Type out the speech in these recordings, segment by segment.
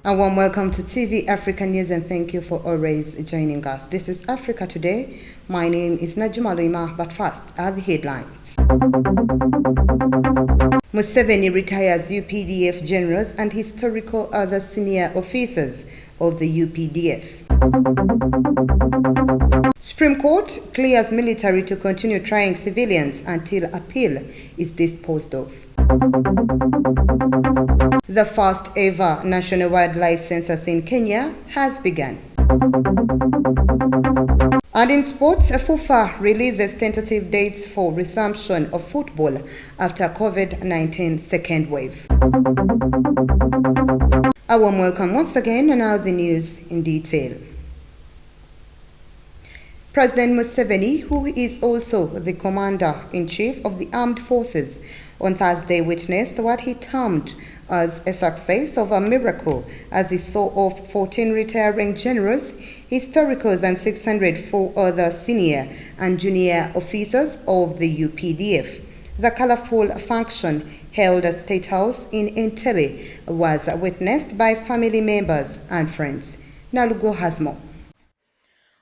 A warm welcome to TV Africa News and thank you for always joining us. This is Africa Today. My name is Najuma Lima, but first are the headlines. Museveni retires UPDF generals and historical other senior officers of the UPDF. Supreme Court clears military to continue trying civilians until appeal is disposed of. The first ever national wildlife census in Kenya has begun. And in sports, FIFA releases tentative dates for resumption of football after COVID-19 second wave. A warm welcome once again, and now the news in detail. President Museveni, who is also the Commander-in-Chief of the Armed Forces, on Thursday witnessed what he termed as a success of a miracle as he saw off 14 retiring generals, historicals and 604 other senior and junior officers of the UPDF. The colorful function held at State House in Entebbe was witnessed by family members and friends. Nalugo has more.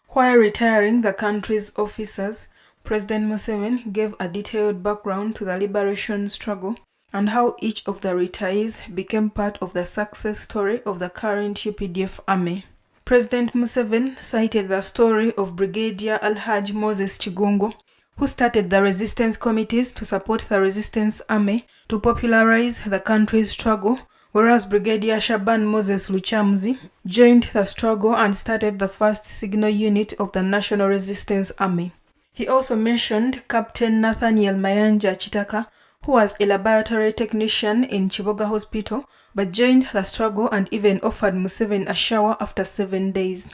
While retiring the country's officers, President Museveni gave a detailed background to the liberation struggle and how each of the retirees became part of the success story of the current UPDF army. President Museveni cited the story of Brigadier Alhaji Moses Chigongo, who started the resistance committees to support the resistance army to popularize the country's struggle, whereas Brigadier Shaban Moses Luchamzi joined the struggle and started the first signal unit of the National Resistance Army. He also mentioned Captain Nathaniel Mayanja Chitaka, who was a laboratory technician in Chiboga Hospital, but joined the struggle and even offered Museveni a shower after 7 days.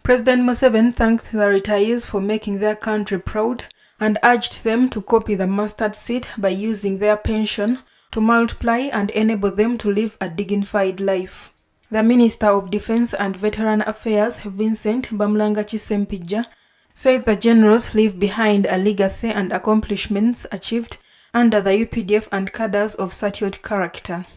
President Museveni thanked the retirees for making their country proud and urged them to copy the mustard seed by using their pension to multiply and enable them to live a dignified life. The Minister of Defense and Veteran Affairs, Vincent Bamlanga Chisempija, said the generals leave behind a legacy and accomplishments achieved under the UPDF and cadres of satiate character.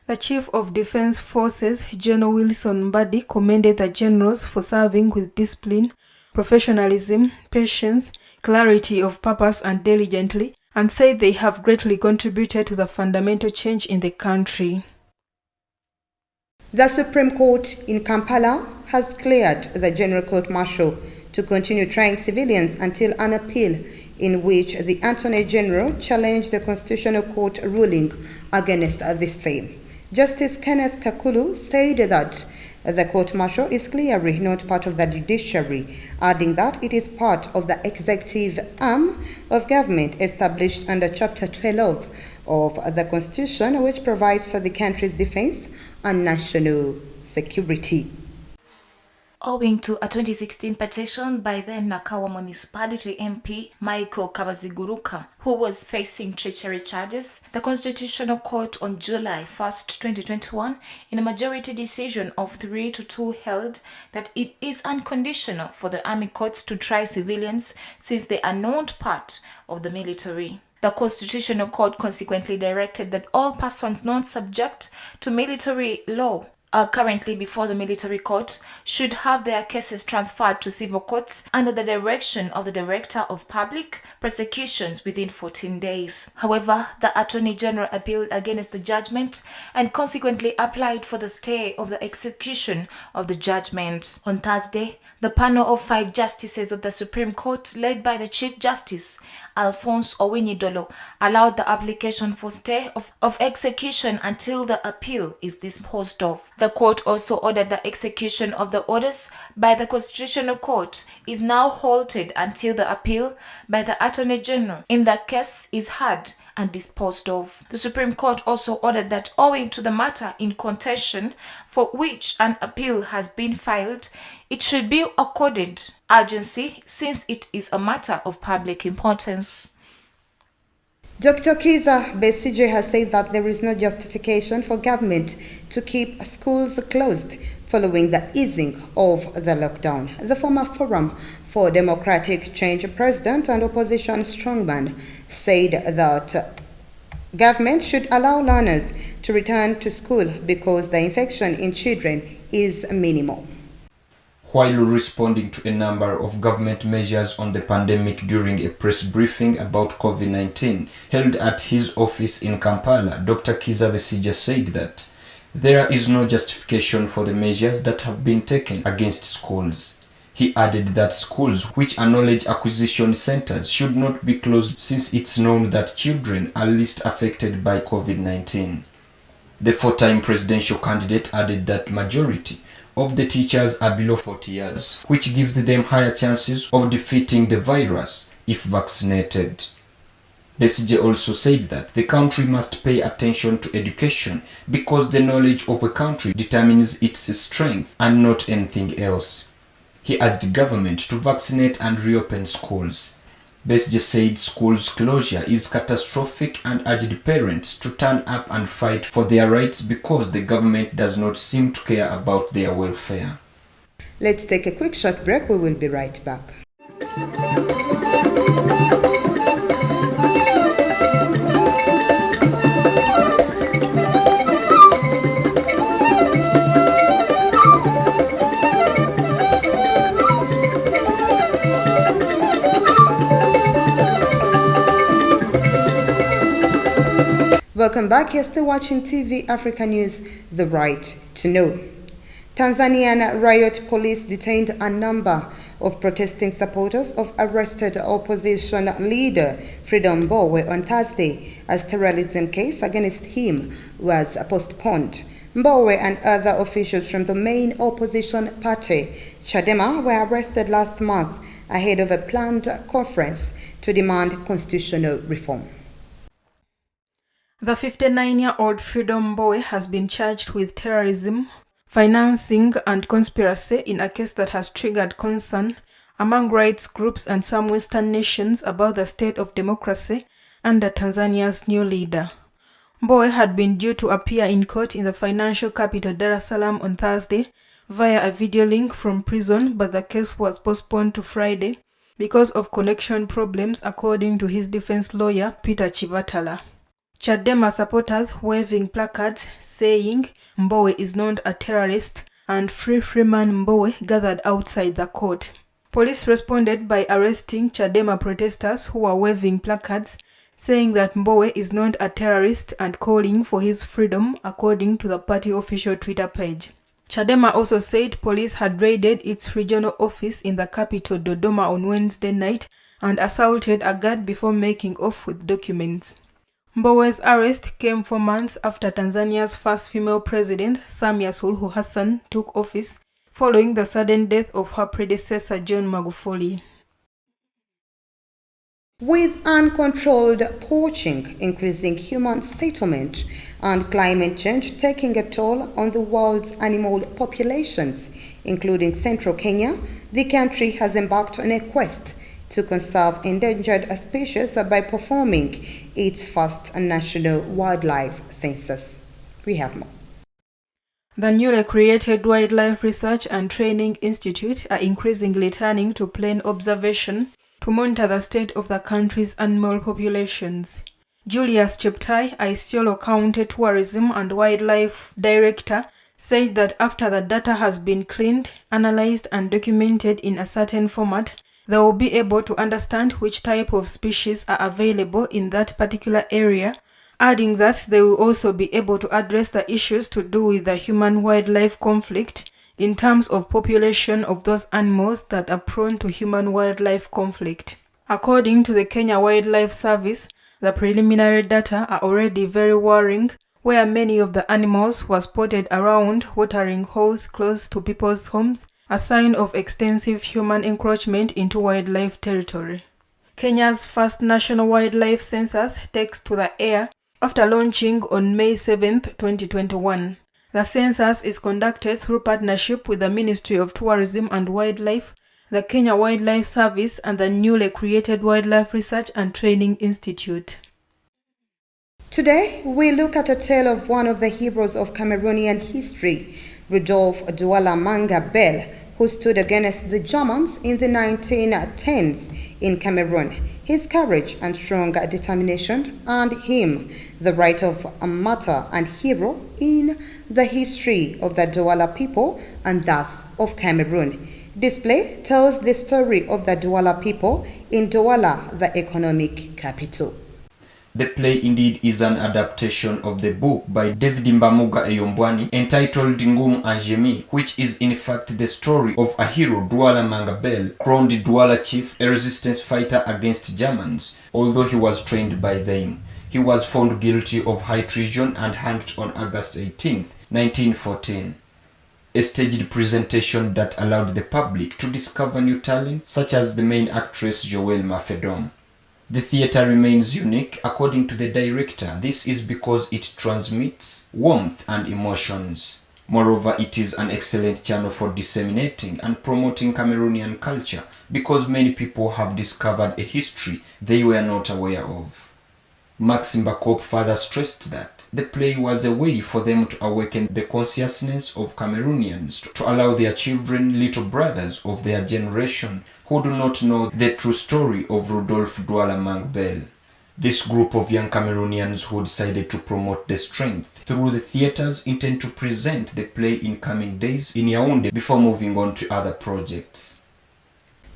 The Chief of Defense Forces, General Wilson Mbadi, commended the generals for serving with discipline, professionalism, patience, clarity of purpose and diligently, and said they have greatly contributed to the fundamental change in the country. The Supreme Court in Kampala has cleared the General Court Martial to continue trying civilians until an appeal in which the Attorney General challenged the Constitutional Court ruling against the same. Justice Kenneth Kakulu said that the court-martial is clearly not part of the judiciary, adding that it is part of the executive arm of government established under Chapter 12 of the Constitution, which provides for the country's defense and national security. Owing to a 2016 petition by then Nakawa Municipality MP Michael Kabaziguruka, who was facing treachery charges, the Constitutional Court on July 1, 2021, in a majority decision of 3-2 held that it is unconditional for the army courts to try civilians since they are not part of the military. The Constitutional Court consequently directed that all persons not subject to military law are currently before the military court should have their cases transferred to civil courts under the direction of the Director of Public Prosecutions within 14 days. However, the Attorney General appealed against the judgment and consequently applied for the stay of the execution of the judgment. On Thursday, the panel of 5 justices of the Supreme Court, led by the Chief Justice, Alphonse Owinidolo, allowed the application for stay of execution until the appeal is disposed of. The court also ordered the execution of the orders by the Constitutional Court is now halted until the appeal by the Attorney General in the case is heard and disposed of. The Supreme Court also ordered that owing to the matter in contention for which an appeal has been filed, it should be accorded urgency since it is a matter of public importance. Dr. Kiza Besije has said that there is no justification for government to keep schools closed following the easing of the lockdown. The former Forum for Democratic Change president and opposition strongman said that Government should allow learners to return to school because the infection in children is minimal. While responding to a number of government measures on the pandemic during a press briefing about COVID-19 held at his office in Kampala, Dr. Kizza Besigye said that there is no justification for the measures that have been taken against schools. He added that schools, which are knowledge acquisition centers, should not be closed since it's known that children are least affected by COVID-19. The four-time presidential candidate added that majority of the teachers are below 40 years, which gives them higher chances of defeating the virus if vaccinated. Besigye also said that the country must pay attention to education because the knowledge of a country determines its strength and not anything else. He urged government to vaccinate and reopen schools. Besigye said schools closure is catastrophic and urged parents to turn up and fight for their rights because the government does not seem to care about their welfare. Let's take a quick short break. We will be right back. Welcome back. You're still watching TV Africa News, The Right to Know. Tanzanian riot police detained a number of protesting supporters of arrested opposition leader Freedom Mbowe on Thursday as terrorism case against him was postponed. Mbowe and other officials from the main opposition party, Chadema, were arrested last month ahead of a planned conference to demand constitutional reform. The 59-year-old Freedom Mbowe has been charged with terrorism, financing, and conspiracy in a case that has triggered concern among rights groups and some Western nations about the state of democracy under Tanzania's new leader. Mbowe had been due to appear in court in the financial capital Dar es Salaam on Thursday via a video link from prison, but the case was postponed to Friday because of connection problems, according to his defense lawyer Peter Chivatala. Chadema supporters waving placards saying Mbowe is not a terrorist and Free Freeman Mbowe gathered outside the court. Police responded by arresting Chadema protesters who were waving placards saying that Mbowe is not a terrorist and calling for his freedom, according to the party official Twitter page. Chadema also said police had raided its regional office in the capital Dodoma on Wednesday night and assaulted a guard before making off with documents. Mbowe's arrest came 4 months after Tanzania's first female president, Samia Suluhu Hassan, took office following the sudden death of her predecessor, John Magufuli. With uncontrolled poaching, increasing human settlement, and climate change taking a toll on the world's animal populations, including central Kenya, the country has embarked on a quest to conserve endangered species by performing its first national wildlife census. We have more. The newly created Wildlife Research and Training Institute are increasingly turning to plane observation to monitor the state of the country's animal populations. Julius Cheptai, Isiolo County Tourism and Wildlife Director, said that after the data has been cleaned, analyzed and documented in a certain format, they will be able to understand which type of species are available in that particular area, adding that they will also be able to address the issues to do with the human-wildlife conflict in terms of population of those animals that are prone to human-wildlife conflict. According to the Kenya Wildlife Service, the preliminary data are already very worrying, where many of the animals were spotted around watering holes close to people's homes, a sign of extensive human encroachment into wildlife territory. Kenya's first national wildlife census takes to the air after launching on May 7, 2021. The census is conducted through partnership with the Ministry of Tourism and Wildlife, the Kenya Wildlife Service, and the newly created Wildlife Research and Training Institute. Today, we look at a tale of one of the heroes of Cameroonian history, Rudolph Douala Manga Bell, who stood against the Germans in the 1910s in Cameroon. His courage and strong determination earned him the right of a martyr and hero in the history of the Douala people and thus of Cameroon. This play tells the story of the Douala people in Douala, the economic capital. The play indeed is an adaptation of the book by David Mbamuga Eyombwani entitled Ngumu Anjemi, which is in fact the story of a hero, Douala Mangabel, crowned Douala chief, a resistance fighter against Germans, although he was trained by them. He was found guilty of high treason and hanged on August 18, 1914. A staged presentation that allowed the public to discover new talent, such as the main actress Joelle Mafedom. The theatre remains unique, according to the director. This is because it transmits warmth and emotions. Moreover, it is an excellent channel for disseminating and promoting Cameroonian culture, because many people have discovered a history they were not aware of. Maxime Bakop further stressed that the play was a way for them to awaken the consciousness of Cameroonians to allow their children, little brothers of their generation, who do not know the true story of Rudolph Douala Mangbel. This group of young Cameroonians who decided to promote the strength through the theatres intend to present the play in coming days in Yaoundé before moving on to other projects.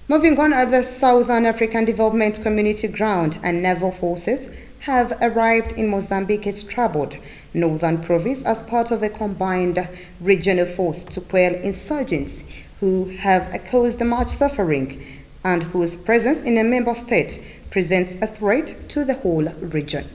Moving on, the Southern African Development Community Ground and Naval Forces have arrived in Mozambique's troubled northern province as part of a combined regional force to quell insurgents who have caused much suffering and whose presence in a member state presents a threat to the whole region.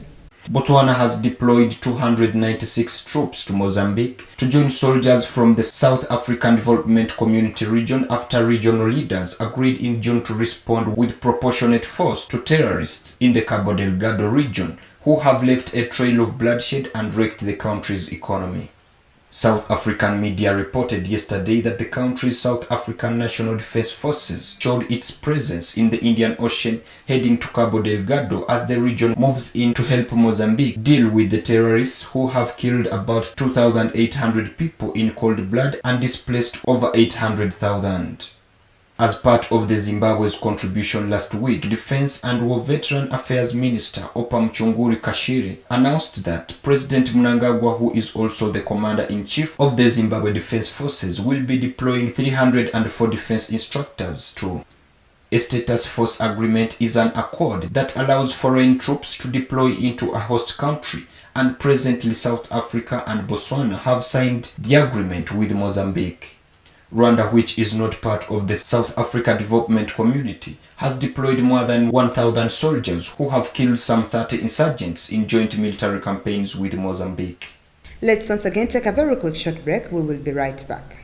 Botswana has deployed 296 troops to Mozambique to join soldiers from the South African Development Community region after regional leaders agreed in June to respond with proportionate force to terrorists in the Cabo Delgado region, who have left a trail of bloodshed and wrecked the country's economy. South African media reported yesterday that the country's South African National Defense Forces showed its presence in the Indian Ocean heading to Cabo Delgado as the region moves in to help Mozambique deal with the terrorists who have killed about 2,800 people in cold blood and displaced over 800,000. As part of the Zimbabwe's contribution last week, Defense and War Veteran Affairs Minister Opa Mchunguri Kashiri announced that President Mnangagwa, who is also the Commander-in-Chief of the Zimbabwe Defense Forces, will be deploying 304 defense instructors too. A status force agreement is an accord that allows foreign troops to deploy into a host country, and presently South Africa and Botswana have signed the agreement with Mozambique. Rwanda, which is not part of the South Africa Development Community, has deployed more than 1,000 soldiers who have killed some 30 insurgents in joint military campaigns with Mozambique. Let's once again take a very quick short break. We will be right back.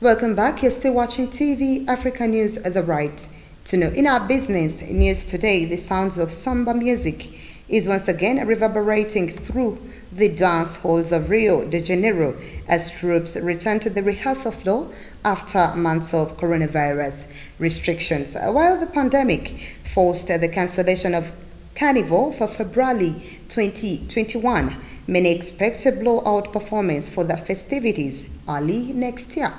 Welcome back. You're still watching TV Africa News at the Right. To know in our business news today, the sounds of samba music is once again reverberating through the dance halls of Rio de Janeiro as troops return to the rehearsal floor after months of coronavirus restrictions. While the pandemic forced the cancellation of Carnival for February 2021, many expect a blowout performance for the festivities early next year.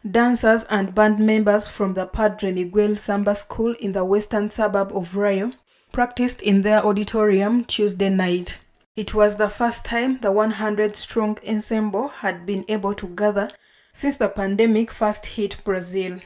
Dancers and band members from the Padre Miguel Samba School in the western suburb of Rio practiced in their auditorium Tuesday night. It was the first time the 100-strong ensemble had been able to gather since the pandemic first hit Brazil.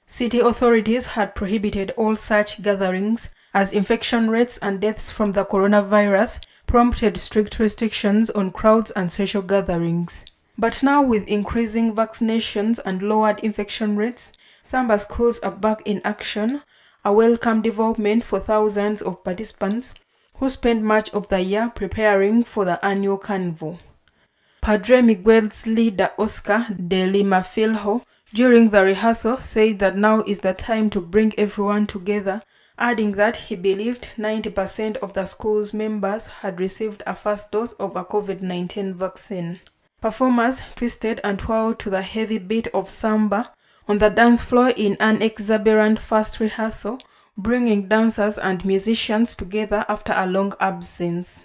City authorities had prohibited all such gatherings as infection rates and deaths from the coronavirus prompted strict restrictions on crowds and social gatherings. But now, with increasing vaccinations and lowered infection rates, Samba schools are back in action a welcome development for thousands of participants who spent much of the year preparing for the annual carnival. Padre Miguel's leader Oscar de Lima Filho during the rehearsal said that now is the time to bring everyone together, adding that he believed 90% of the school's members had received a first dose of a COVID-19 vaccine. Performers twisted and twirled to the heavy beat of samba on the dance floor in an exuberant first rehearsal, bringing dancers and musicians together after a long absence.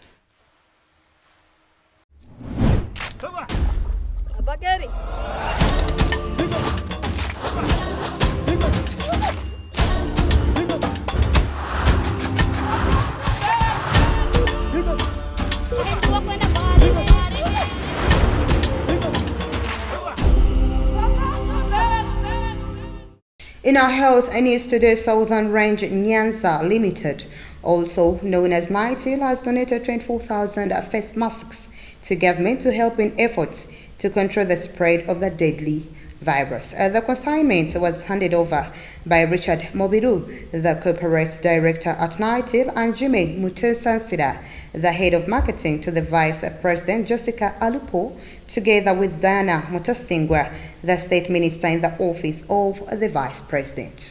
In our health news today, Southern Range Nyanza Limited, also known as NITIL, has donated 24,000 face masks to government to help in efforts to control the spread of the deadly virus. The consignment was handed over by Richard Mobiru, the corporate director at NITIL, and Jimmy Mutesansida, the head of marketing, to the Vice President Jessica Alupo, together with Diana Mutasingwa, the state minister in the office of the Vice President.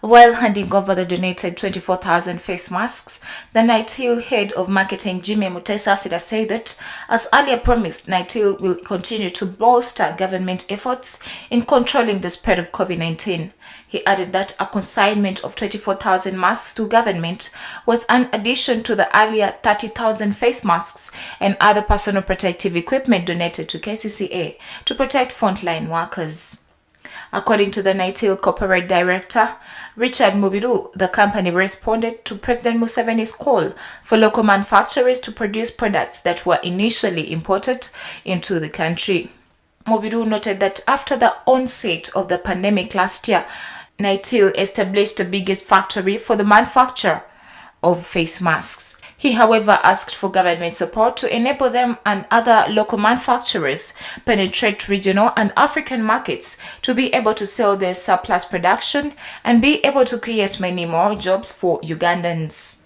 While handing over the donated 24,000 face masks, the NITIL head of marketing Jimmy Mutesasida said that, as earlier promised, NITIL will continue to bolster government efforts in controlling the spread of COVID-19. He added that a consignment of 24,000 masks to government was an addition to the earlier 30,000 face masks and other personal protective equipment donated to KCCA to protect frontline workers. According to the NITIL corporate director, Richard Mubiru, the company responded to President Museveni's call for local manufacturers to produce products that were initially imported into the country. Mubiru noted that after the onset of the pandemic last year, NITIL established the biggest factory for the manufacture of face masks. He, however, asked for government support to enable them and other local manufacturers penetrate regional and African markets to be able to sell their surplus production and be able to create many more jobs for Ugandans.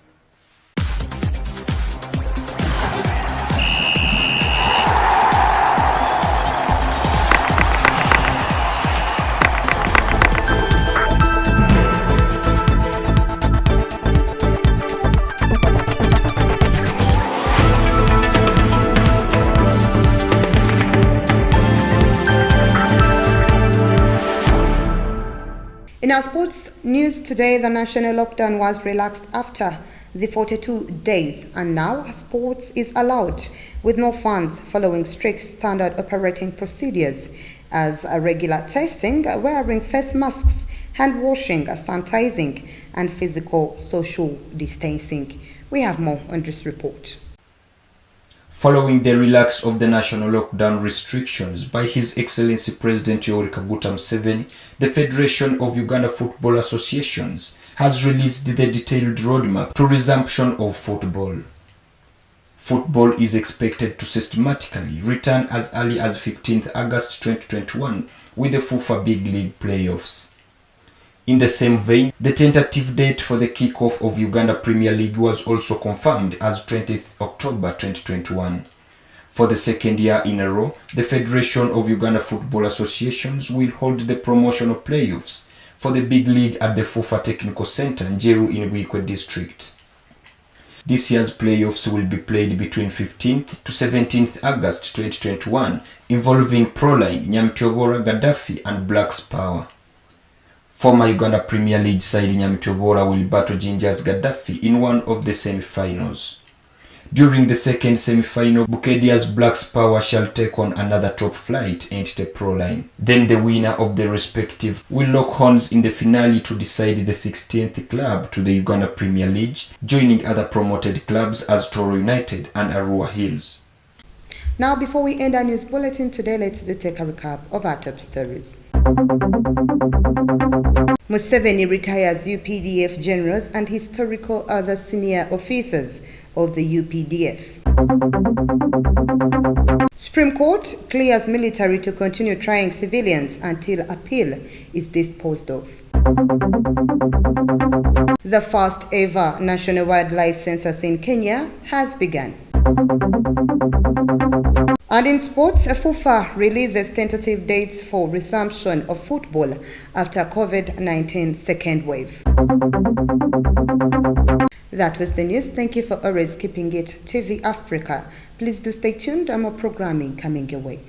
In our sports news today, the national lockdown was relaxed after the 42 days, and now sports is allowed with no fans following strict standard operating procedures as regular testing, wearing face masks, hand washing, sanitizing, and physical social distancing. We have more on this report. Following the relax of the national lockdown restrictions by His Excellency President Yoweri Kaguta Museveni, the Federation of Uganda Football Associations has released the detailed roadmap to resumption of football. Football is expected to systematically return as early as 15th August 2021 with the FIFA Big League playoffs. In the same vein, the tentative date for the kick-off of Uganda Premier League was also confirmed as 20th October 2021. For the second year in a row, the Federation of Uganda Football Associations will hold the promotional playoffs for the Big League at the FIFA Technical Center, Njeru in Wikwe District. This year's playoffs will be played between 15th to 17th August 2021, involving Proline, Nyamtyobora, Gaddafi and Blacks Power. Former Uganda Premier League side Nyamtyobora will battle Jinja's Gaddafi in one of the semi-finals. During the second semi-final, Bukedia's Blacks Power shall take on another top flight Entity Proline. Then the winner of the respective will lock horns in the finale to decide the 16th club to the Uganda Premier League, joining other promoted clubs as Toro United and Arua Hills. Now, before we end our news bulletin today, let's take a recap of our top stories. Museveni retires UPDF generals and historical other senior officers of the UPDF. Supreme Court clears military to continue trying civilians until appeal is disposed of. The first ever national wildlife census in Kenya has begun. And in sports, FIFA releases tentative dates for resumption of football after COVID-19 second wave. That was the news. Thank you for always keeping it TV Africa. Please do stay tuned. More programming coming your way.